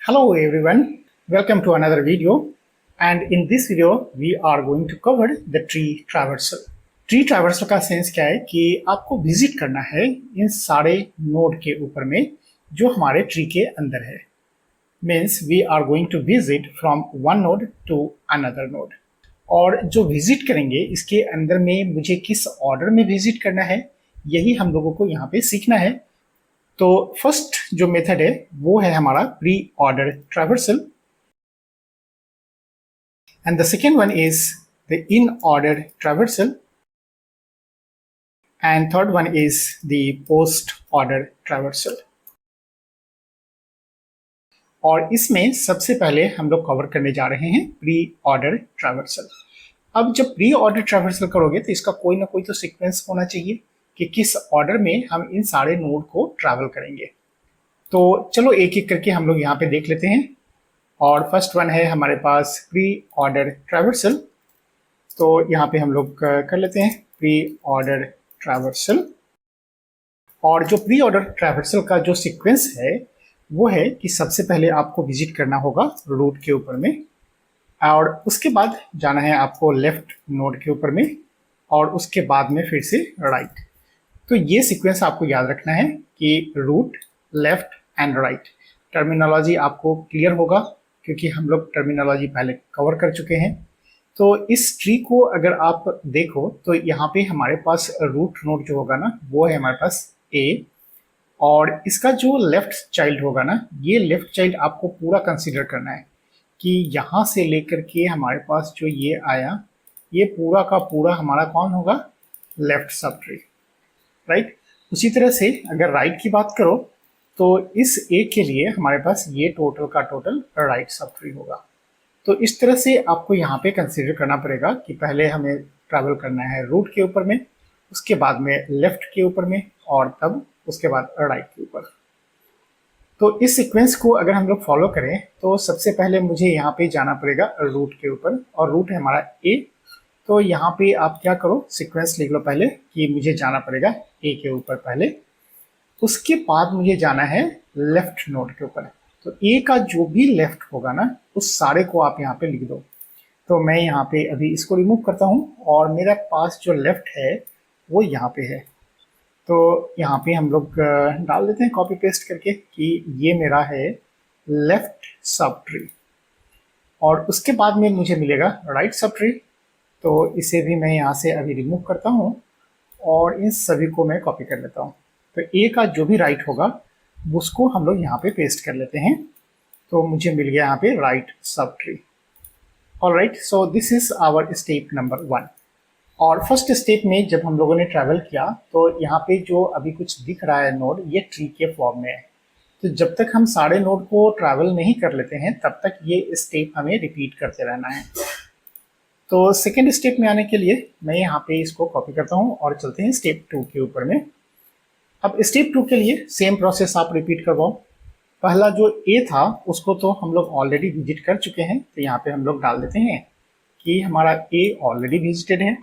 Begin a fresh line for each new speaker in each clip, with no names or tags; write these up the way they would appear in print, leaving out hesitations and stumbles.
Hello everyone, welcome to another video, and in this video we are going to cover the tree traversal. Tree traversal का sense क्या है कि आपको visit करना है इन सारे नोड के ऊपर में जो हमारे ट्री के अंदर है. Means we are going to visit from one node to another node. और जो विजिट करेंगे इसके अंदर में मुझे किस ऑर्डर में विजिट करना है यही हम लोगों को यहाँ पे सीखना है. तो फर्स्ट जो मेथड है वो है हमारा pre order traversal, and the second one is the in order traversal, and third one is the post order traversal. और इसमें सबसे पहले हम लोग कवर करने जा रहे हैं प्री ऑर्डर ट्रैवर्सल. अब जब प्री ऑर्डर ट्रैवर्सल करोगे तो इसका कोई ना कोई तो सीक्वेंस होना चाहिए कि किस ऑर्डर में हम इन सारे नोड को ट्रैवल करेंगे. तो चलो एक एक करके हम लोग यहाँ पे देख लेते हैं. और फर्स्ट वन है हमारे पास प्री ऑर्डर ट्रैवर्सल. तो यहाँ पे हम लोग कर लेते हैं प्री ऑर्डर ट्रैवर्सल. और जो प्री ऑर्डर ट्रैवर्सल का जो सीक्वेंस है वो है कि सबसे पहले आपको विजिट करना होगा रूट के ऊपर में, और उसके बाद जाना है आपको लेफ्ट नोड के ऊपर में, और उसके बाद में फिर से राइट. तो ये सीक्वेंस आपको याद रखना है कि root, left and right. Terminology आपको क्लियर होगा क्योंकि हम लोग टर्मिनोलॉजी पहले कवर कर चुके हैं. तो इस ट्री को अगर आप देखो तो यहाँ पे हमारे पास रूट नोड जो होगा ना वो है हमारे पास ए, और इसका जो लेफ्ट चाइल्ड होगा ना ये लेफ्ट चाइल्ड आपको पूरा कंसीडर करना है कि यहाँ से लेकर के हमारे पास जो ये आया ये पूरा का पूरा हमारा कौन होगा, लेफ्ट सब ट्री, राइट. उसी तरह से अगर राइट की बात करो तो इस ए के लिए हमारे पास ये टोटल का टोटल राइट सब ट्री होगा. तो इस तरह से आपको यहाँ पे कंसीडर करना पड़ेगा कि पहले हमें ट्रैवल करना है रूट के ऊपर में, उसके बाद में लेफ्ट के ऊपर में, और तब उसके बाद राइट के ऊपर. तो इस सीक्वेंस को अगर हम लोग फॉलो करें तो सबसे पहले मुझे यहाँ पे जाना पड़ेगा रूट के ऊपर, और रूट है हमारा ए. तो यहाँ पे आप क्या करो, सीक्वेंस लिख लो पहले कि मुझे जाना पड़ेगा ए के ऊपर पहले, उसके बाद मुझे जाना है लेफ्ट नोड के ऊपर. तो ए का जो भी लेफ्ट होगा ना उस सारे को आप यहाँ पे लिख दो. तो मैं यहाँ पे अभी इसको रिमूव करता हूँ और मेरा पास जो लेफ्ट है वो यहाँ पे है. तो यहाँ पे हम लोग डाल देते हैं कॉपी पेस्ट करके कि ये मेरा है लेफ्ट सब ट्री, और उसके बाद में मुझे मिलेगा राइट सब ट्री. तो इसे भी मैं यहाँ से अभी रिमूव करता हूँ और इन सभी को मैं कॉपी कर लेता हूँ. तो ए का जो भी राइट होगा उसको हम लोग यहाँ पे पेस्ट कर लेते हैं. तो मुझे मिल गया यहाँ पे right subtree. Alright, so this is our step number 1. और फर्स्ट स्टेप में जब हम लोगों ने ट्रैवल किया तो यहाँ पे जो अभी कुछ दिख रहा है नोड ये ट्री के फॉर्म में है. तो जब तक हम सारे नोड को ट्रैवल नहीं कर लेते हैं तब तक ये स्टेप हमें रिपीट करते रहना है. तो सेकेंड स्टेप में आने के लिए मैं यहाँ पे इसको कॉपी करता हूँ और चलते हैं स्टेप 2 के ऊपर में. अब स्टेप 2 के लिए सेम प्रोसेस आप रिपीट करवाओ. पहला जो ए था उसको तो हम लोग ऑलरेडी विजिट कर चुके हैं, तो यहाँ पे हम लोग डाल देते हैं कि हमारा ए ऑलरेडी विजिटेड है.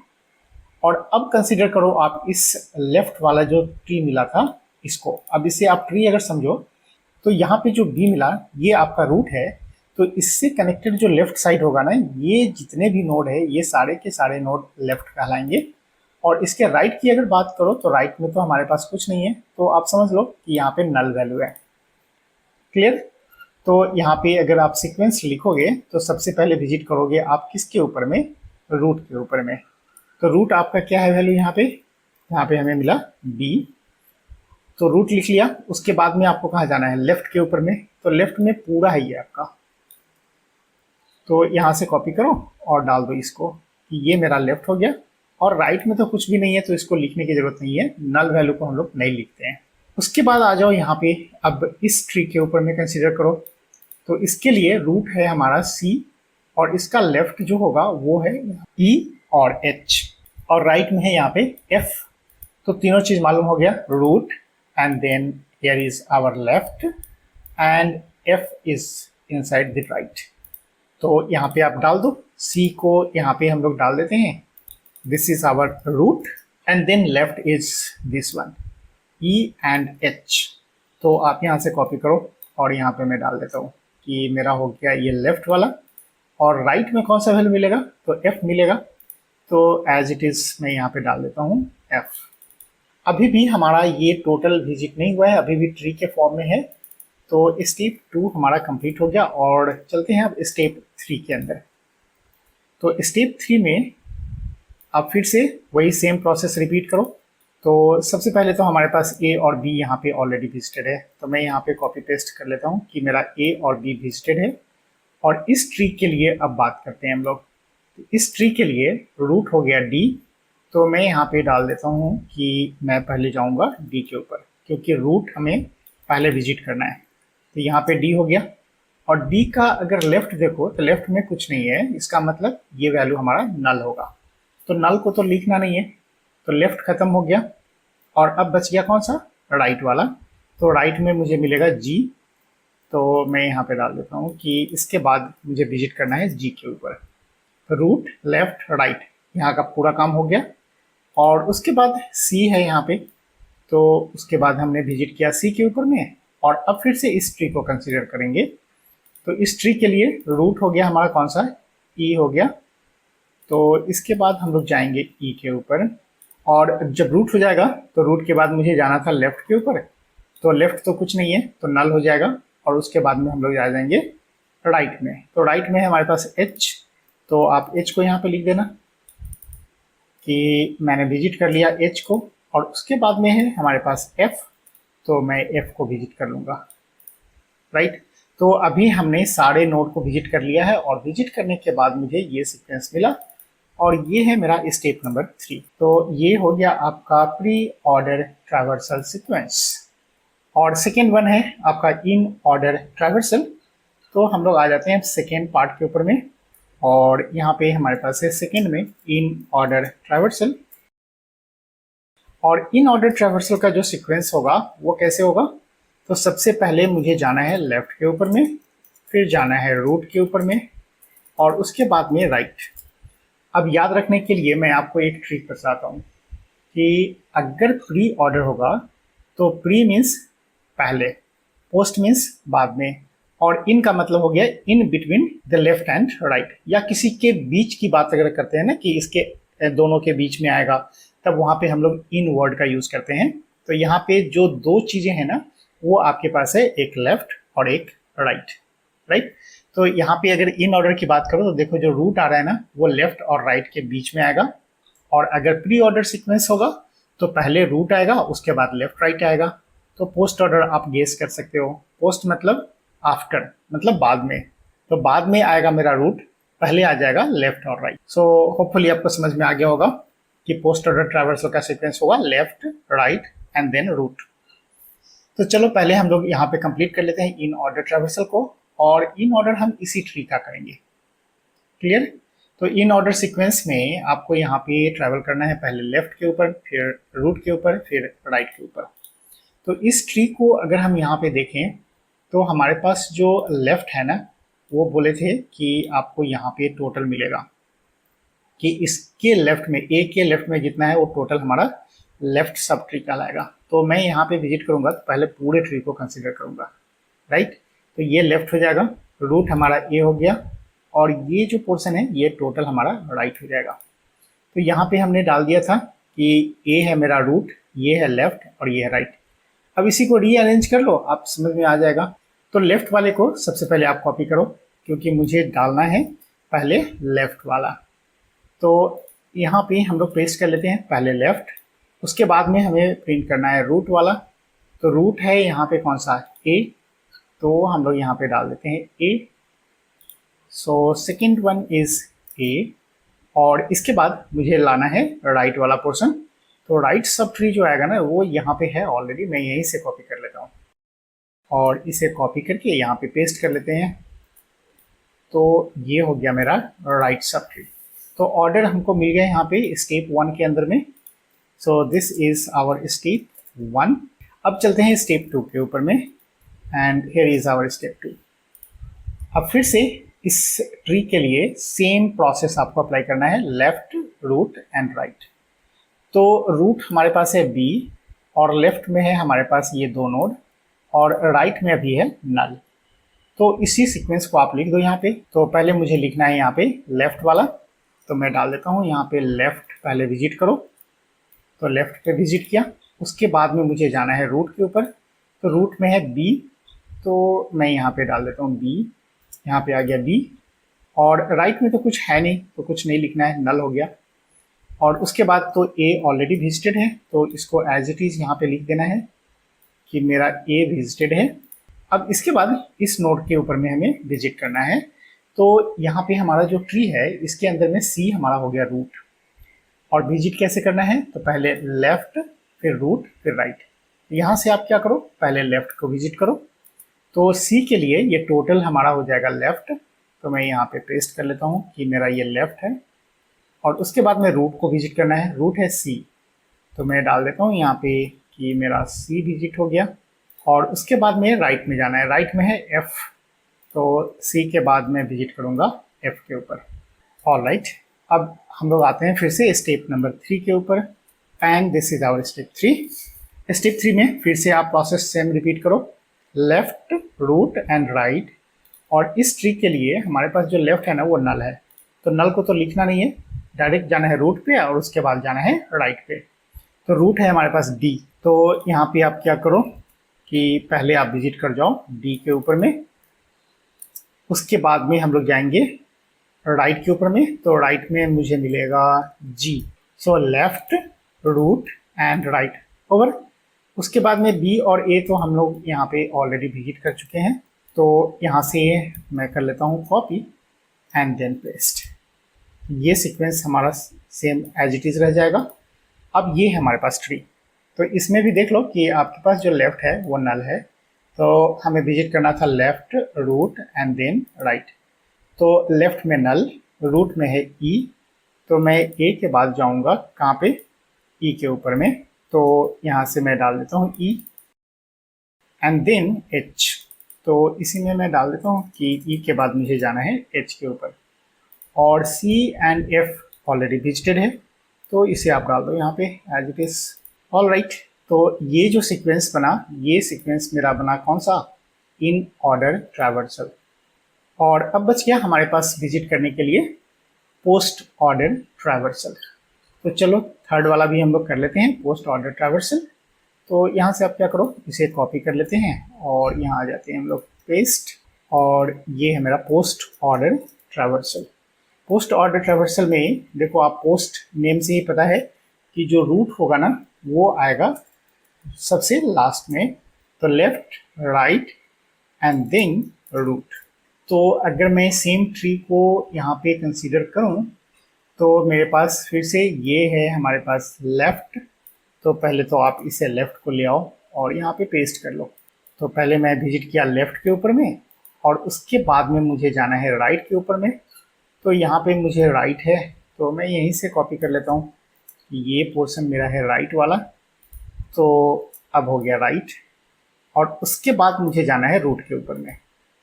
और अब कंसीडर करो आप इस लेफ्ट वाला जो ट्री मिला था इसको, अब इसे आप ट्री अगर समझो तो यहाँ पे जो बी मिला ये आपका रूट है. तो इससे कनेक्टेड जो लेफ्ट साइड होगा ना ये जितने भी नोड है ये सारे के सारे नोड लेफ्ट कहलाएंगे. और इसके राइट की अगर बात करो तो राइट में तो हमारे पास कुछ नहीं है, तो आप समझ लो कि यहाँ पे नल वैल्यू है. क्लियर. तो यहाँ पे अगर आप सीक्वेंस लिखोगे तो सबसे पहले विजिट करोगे आप किसके ऊपर में, रूट के ऊपर में. तो रूट आपका क्या है वैल्यू यहाँ पे हमें मिला बी. तो रूट लिख लिया. उसके बाद में आपको कहाँ जाना है, लेफ्ट के ऊपर में. तो लेफ्ट में पूरा है ये आपका. तो यहाँ से कॉपी करो और डाल दो इसको कि ये मेरा लेफ्ट हो गया. और राइट में तो कुछ भी नहीं है तो इसको लिखने की जरूरत नहीं है, नल वैल्यू को हम लोग नहीं लिखते हैं. उसके बाद आ जाओ यहाँ पे, अब इस ट्री के ऊपर में कंसीडर करो. तो इसके लिए रूट है हमारा सी, और इसका लेफ्ट जो होगा वो है ई और एच, और राइट में है यहाँ पे एफ. तो तीनों चीज मालूम हो गया, root and then here is our left and F is inside the right. तो यहाँ पे आप डाल दो, सी को यहाँ पे हम लोग डाल देते हैं, this is our root, and then left is this one E and H. तो आप यहाँ से कॉपी करो और यहाँ पे मैं डाल देता हूँ कि मेरा हो गया ये लेफ्ट वाला, और राइट में कौन सा वैल्यू मिलेगा, तो एफ मिलेगा। तो एज इट इज मैं यहाँ पे डाल देता हूँ एफ। अभी भी हमारा ये टोटल विजिट नहीं हुआ है, अभी भी ट्री के फॉर्म में है। तो स्टेप 2 हमारा कंप्लीट हो गया, और चलते हैं अब स्टेप 3 के अंदर। तो स्टेप 3 में आप फिर से वही सेम प्रोसेस रिपीट करो। तो सबसे पहले तो हमारे पास ए और बी यहाँ पे ऑलरेडी विजिटेड है, तो मैं यहाँ पे कॉपी पेस्ट कर लेता हूँ कि मेरा ए और बी विजिटेड है। और इस ट्री के लिए अब बात करते हैं हम लोग। तो इस ट्री के लिए रूट हो गया डी, तो मैं यहाँ पे डाल देता हूँ कि मैं पहले जाऊँगा डी के ऊपर, क्योंकि रूट हमें पहले विजिट करना है। तो यहाँ पे डी हो गया, और डी का अगर लेफ्ट देखो तो लेफ्ट में कुछ नहीं है, इसका मतलब ये वैल्यू हमारा नल होगा। तो नल को तो लिखना नहीं है, तो लेफ्ट खत्म हो गया, और अब बच गया कौन सा, राइट वाला। तो राइट में मुझे मिलेगा जी, तो मैं यहाँ पे डाल देता हूँ कि इसके बाद मुझे विजिट करना है जी के ऊपर। तो रूट लेफ्ट राइट, यहाँ का पूरा काम हो गया। और उसके बाद सी है यहाँ पे, तो उसके बाद हमने विजिट किया सी के ऊपर में, और अब फिर से इस ट्री को कंसीडर करेंगे। तो इस ट्री के लिए रूट हो गया हमारा कौन सा, ई हो गया। तो इसके बाद हम लोग जाएंगे ई के ऊपर, और जब रूट हो जाएगा तो रूट के बाद मुझे जाना था लेफ्ट के ऊपर, तो लेफ्ट तो कुछ नहीं है, तो नल हो जाएगा। और उसके बाद में हम लोग आ जाएंगे राइट में। तो राइट में है हमारे पास एच, तो आप एच को यहाँ पे लिख देना कि मैंने विजिट कर लिया एच को। और उसके बाद में है हमारे पास एफ, तो मैं एफ को विजिट कर लूँगा, राइट। तो अभी हमने सारे नोड को विजिट कर लिया है, और विजिट करने के बाद मुझे ये सीक्वेंस मिला, और ये है मेरा स्टेप नंबर 3। तो ये हो गया आपका प्री ऑर्डर ट्रैवर्सल सीक्वेंस। और सेकेंड वन है आपका इन ऑर्डर ट्रैवर्सल। तो हम लोग आ जाते हैं सेकेंड पार्ट के ऊपर में, और यहाँ पे हमारे पास है सेकेंड में इन ऑर्डर ट्रैवर्सल। और इन ऑर्डर ट्रैवर्सल का जो सीक्वेंस होगा वो कैसे होगा, तो सबसे पहले मुझे जाना है लेफ्ट के ऊपर में, फिर जाना है रूट के ऊपर में, और उसके बाद में राइट। अब याद रखने के लिए मैं आपको एक ट्रिक बताता हूँ कि अगर प्री ऑर्डर होगा तो प्री मीन्स पहले, पोस्ट मीन्स बाद में, और इन का मतलब हो गया in between the left and right, या किसी के बीच की बात अगर करते हैं ना कि इसके दोनों के बीच में आएगा, तब वहाँ पे हम लोग इन वर्ड का यूज़ करते हैं। तो यहाँ पे जो दो चीज़ें हैं ना, वो आपके पास है, एक लेफ्ट और एक राइट, राइट। तो यहाँ पे अगर इन ऑर्डर की बात करो तो देखो जो रूट आ रहा है ना, वो लेफ्ट और राइट के बीच में आएगा। और अगर प्री ऑर्डर सीक्वेंस होगा तो पहले रूट आएगा, उसके बाद लेफ्ट राइट आएगा। तो पोस्ट ऑर्डर आप गेस कर सकते हो, पोस्ट मतलब आफ्टर, मतलब बाद में। तो बाद में आएगा मेरा रूट, पहले आ जाएगा लेफ्ट और राइट। सो होपफुली आपको समझ में आ गया होगा कि पोस्ट ऑर्डर ट्रैवर्सल का सीक्वेंस होगा left right and then root. तो चलो पहले हम लोग यहाँ पे कंप्लीट कर लेते हैं इन ऑर्डर ट्रैवर्सल को, और इन ऑर्डर हम इसी ट्री का करेंगे, क्लियर। तो इन ऑर्डर सीक्वेंस में आपको यहाँ पे ट्रैवल करना है, पहले लेफ्ट के ऊपर, फिर रूट के ऊपर, फिर राइट के ऊपर। तो इस ट्री को अगर हम यहाँ पे देखें तो हमारे पास जो लेफ्ट है ना, वो बोले थे कि आपको यहाँ पे टोटल मिलेगा कि इसके लेफ्ट में, ए के लेफ्ट में जितना है वो टोटल हमारा लेफ्ट सब ट्री कहलाएगा। तो मैं यहाँ पे विजिट करूँगा तो पहले पूरे ट्री को कंसिडर करूँगा, राइट। तो ये लेफ्ट हो जाएगा, रूट हमारा ए हो गया, और ये जो पोर्शन है ये टोटल हमारा राइट हो जाएगा। तो यहाँ पे हमने डाल दिया था कि ए है मेरा रूट, ये है लेफ्ट और ये है राइट। अब इसी को रीअरेंज कर लो, आप समझ में आ जाएगा। तो लेफ्ट वाले को सबसे पहले आप कॉपी करो, क्योंकि मुझे डालना है पहले लेफ्ट वाला। तो यहाँ पे हम लोग पेस्ट कर लेते हैं पहले लेफ्ट, उसके बाद में हमें प्रिंट करना है रूट वाला। तो रूट है यहाँ पे कौन सा, ए, तो हम लोग यहाँ पे डाल देते हैं A. So second one is A, और इसके बाद मुझे लाना है राइट वाला पोर्शन। तो राइट सब ट्री जो आएगा ना, वो यहाँ पे है ऑलरेडी, मैं यहीं से कॉपी कर लेता हूँ, और इसे कॉपी करके यहाँ पे पेस्ट कर लेते हैं। तो ये हो गया मेरा राइट सब ट्री। तो ऑर्डर हमको मिल गया यहाँ पे स्टेप 1 के अंदर में। So this is our step 1। अब चलते हैं स्टेप 2 के ऊपर में, and here is our step 2। अब फिर से इस ट्री के लिए सेम प्रोसेस आपको अप्लाई करना है, लेफ्ट रूट एंड राइट। तो रूट हमारे पास है बी, और लेफ्ट में है हमारे पास ये दो नोड, और राइट में अभी है नल। तो इसी सीक्वेंस को आप लिख दो यहाँ पे। तो पहले मुझे लिखना है यहाँ पे लेफ्ट वाला, तो मैं डाल देता हूँ यहाँ पे लेफ्ट पहले विजिट करो। तो लेफ्ट पे विजिट किया, उसके बाद में मुझे जाना है रूट के ऊपर। तो रूट में है बी, तो मैं यहाँ पे डाल देता हूँ बी, यहाँ पे आ गया बी। और राइट में तो कुछ है नहीं, तो कुछ नहीं लिखना है, नल हो गया। और उसके बाद तो ए ऑलरेडी विजिटेड है, तो इसको एज इट इज़ यहाँ पे लिख देना है कि मेरा ए विजिटेड है। अब इसके बाद इस नोड के ऊपर में हमें विजिट करना है। तो यहाँ पे हमारा जो ट्री है इसके अंदर में सी हमारा हो गया रूट। और विजिट कैसे करना है, तो पहले लेफ्ट, फिर रूट, फिर राइट। यहाँ से आप क्या करो, पहले लेफ्ट को विजिट करो। तो सी के लिए ये टोटल हमारा हो जाएगा लेफ्ट, तो मैं यहाँ पे पेस्ट कर लेता हूँ कि मेरा ये लेफ्ट है। और उसके बाद में रूट को विजिट करना है, रूट है सी, तो मैं डाल देता हूँ यहाँ पे कि मेरा सी विजिट हो गया। और उसके बाद में राइट में जाना है, राइट में है एफ, तो सी के बाद मैं विजिट करूँगा एफ के ऊपर। ऑलराइट, अब हम लोग आते हैं फिर से स्टेप नंबर 3 के ऊपर, and this is our step 3। Step 3 में फिर से आप प्रोसेस सेम रिपीट करो, लेफ्ट, रूट एंड राइट। और इस ट्री के लिए हमारे पास जो लेफ्ट है ना वो नल है, तो नल को तो लिखना नहीं है, डायरेक्ट जाना है रूट पे और उसके बाद जाना है राइट पे। तो रूट है हमारे पास डी, तो यहाँ पे आप क्या करो कि पहले आप विजिट कर जाओ डी के ऊपर में। उसके बाद में हम लोग जाएंगे राइट के ऊपर में, तो राइट में मुझे मिलेगा जी। So left, root and right over. उसके बाद में बी और ए तो हम लोग यहाँ पे ऑलरेडी विजिट कर चुके हैं, तो यहाँ से मैं कर लेता हूँ कॉपी एंड देन पेस्ट। ये सीक्वेंस हमारा सेम एज इट इज़ रह जाएगा। अब ये है हमारे पास ट्री, तो इसमें भी देख लो कि आपके पास जो लेफ्ट है वो नल है, तो हमें विजिट करना था left, root and then right. तो लेफ्ट में नल, रूट में है ई, तो मैं ए के बाद जाऊंगा कहाँ पे, ई के ऊपर में। तो यहाँ से मैं डाल देता हूँ ई एंड देन एच, तो इसी में मैं डाल देता हूँ कि ई के बाद मुझे जाना है एच के ऊपर। और C and F already visited है, तो इसे आप डाल दो यहाँ पे as it is. All right, तो ये जो सीक्वेंस बना, ये सीक्वेंस मेरा बना कौन सा, इन ऑर्डर ट्रैवर्सल। और अब बच गया हमारे पास विजिट करने के लिए पोस्ट ऑर्डर ट्रैवर्सल। तो चलो थर्ड वाला भी हम लोग कर लेते हैं, पोस्ट ऑर्डर ट्रैवर्सल। तो यहाँ से आप क्या करो, इसे कॉपी कर लेते हैं और यहाँ आ जाते हैं हम लोग पेस्ट। और ये है मेरा post order traversal. Post order traversal में देखो, आप पोस्ट नेम से ही पता है कि जो रूट होगा ना वो आएगा सबसे लास्ट में। तो left, right and then root. तो अगर मैं सेम ट्री को यहाँ पे कंसीडर करूँ तो मेरे पास फिर से ये है हमारे पास लेफ्ट। तो पहले तो आप इसे लेफ्ट को ले आओ और यहाँ पे पेस्ट कर लो। तो पहले मैं विजिट किया लेफ्ट के ऊपर में, और उसके बाद में मुझे जाना है राइट के ऊपर में। तो यहाँ पे मुझे राइट है, तो मैं यहीं से कॉपी कर लेता हूँ, ये पोर्शन मेरा है राइट वाला। तो अब हो गया राइट, और उसके बाद मुझे जाना है रूट के ऊपर में।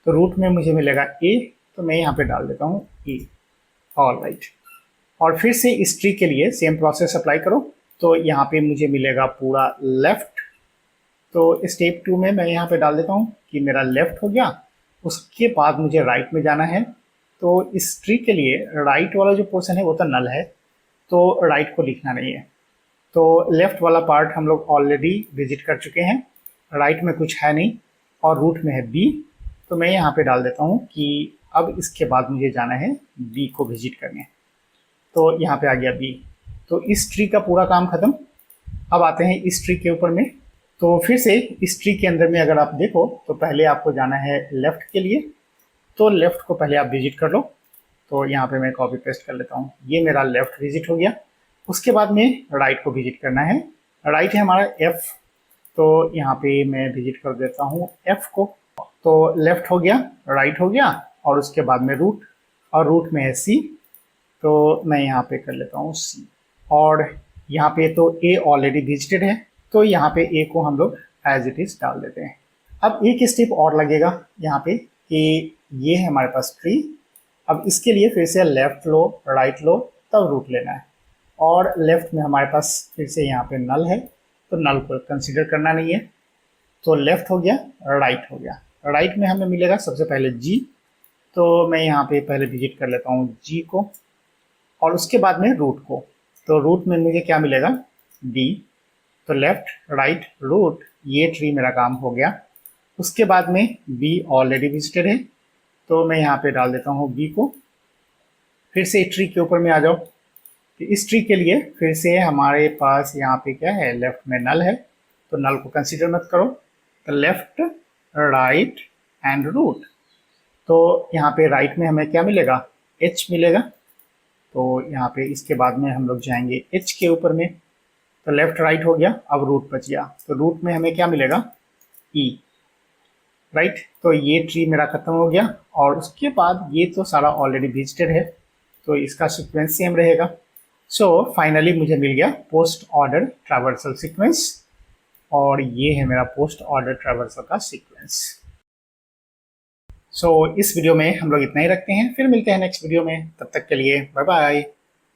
तो रूट में मुझे मिलेगा ए, तो मैं यहाँ पे डाल देता हूँ ए। ऑल राइट, और फिर से इस ट्री के लिए सेम प्रोसेस अप्लाई करो। तो यहाँ पे मुझे मिलेगा पूरा लेफ्ट। तो स्टेप 2 में मैं यहाँ पे डाल देता हूँ कि मेरा लेफ्ट हो गया। उसके बाद मुझे राइट में जाना है, तो इस ट्री के लिए राइट वाला जो पोर्शन है वो तो नल है, तो राइट को लिखना नहीं है। तो लेफ्ट वाला पार्ट हम लोग ऑलरेडी विजिट कर चुके हैं, राइट में कुछ है नहीं, और रूट में है बी। तो मैं यहाँ पे डाल देता हूँ कि अब इसके बाद मुझे जाना है बी को विजिट करने। तो यहाँ पे आ गया बी। तो इस ट्री का पूरा काम खत्म। अब आते हैं इस ट्री के ऊपर में। तो फिर से इस ट्री के अंदर में अगर आप देखो तो पहले आपको जाना है लेफ्ट के लिए, तो लेफ्ट को पहले आप विजिट कर लो। तो यहाँ पे मैं कॉपी पेस्ट कर लेता हूँ, ये मेरा लेफ्ट विजिट हो गया। उसके बाद में राइट को विजिट करना है, राइट है हमारा एफ, तो यहाँ पे मैं विजिट कर देता हूँ एफ को। तो लेफ्ट हो गया, राइट हो गया, और उसके बाद में रूट, और रूट में है सी, तो मैं यहाँ पे कर लेता हूँ सी। और यहाँ पे तो ए ऑलरेडी विजिटेड है, तो यहाँ पे ए को हम लोग एज इट इज डाल देते हैं। अब एक स्टेप और लगेगा यहाँ पे कि ये है हमारे पास ट्री। अब इसके लिए फिर से लेफ्ट लो, राइट लो, तब रूट लेना है। और लेफ्ट में हमारे पास फिर से यहाँ पे नल है, तो नल को कंसीडर करना नहीं है। तो लेफ्ट हो गया, राइट हो गया। राइट में हमें मिलेगा सबसे पहले जी, तो मैं यहाँ पे पहले विजिट कर लेता हूँ जी को, और उसके बाद में रूट को। तो रूट में मुझे क्या मिलेगा, बी। तो लेफ्ट राइट रूट, ये ट्री मेरा काम हो गया। उसके बाद में बी ऑलरेडी विजिटेड है, तो मैं यहाँ पे डाल देता हूँ बी को। फिर से ट्री के ऊपर में आ जाओ। तो इस ट्री के लिए फिर से हमारे पास यहाँ पे क्या है, लेफ्ट में नल है, तो नल को कंसीडर मत करो। तो लेफ्ट राइट एंड रूट, तो यहाँ पे राइट में हमें क्या मिलेगा, एच मिलेगा। तो यहाँ पे इसके बाद में हम लोग जाएंगे एच के ऊपर में। तो लेफ्ट राइट हो गया, अब रूट बच गया। तो रूट में हमें क्या मिलेगा, ई। राइट, तो ये ट्री मेरा खत्म हो गया, और उसके बाद ये तो सारा ऑलरेडी विजिटेड है, तो इसका सीक्वेंस सेम रहेगा। सो फाइनली मुझे मिल गया पोस्ट ऑर्डर ट्रैवर्सल सीक्वेंस, और ये है मेरा पोस्ट ऑर्डर ट्रैवर्सल का सीक्वेंस। सो इस वीडियो में हम लोग इतना ही रखते हैं, फिर मिलते हैं नेक्स्ट वीडियो में। तब तक के लिए बाय बाय।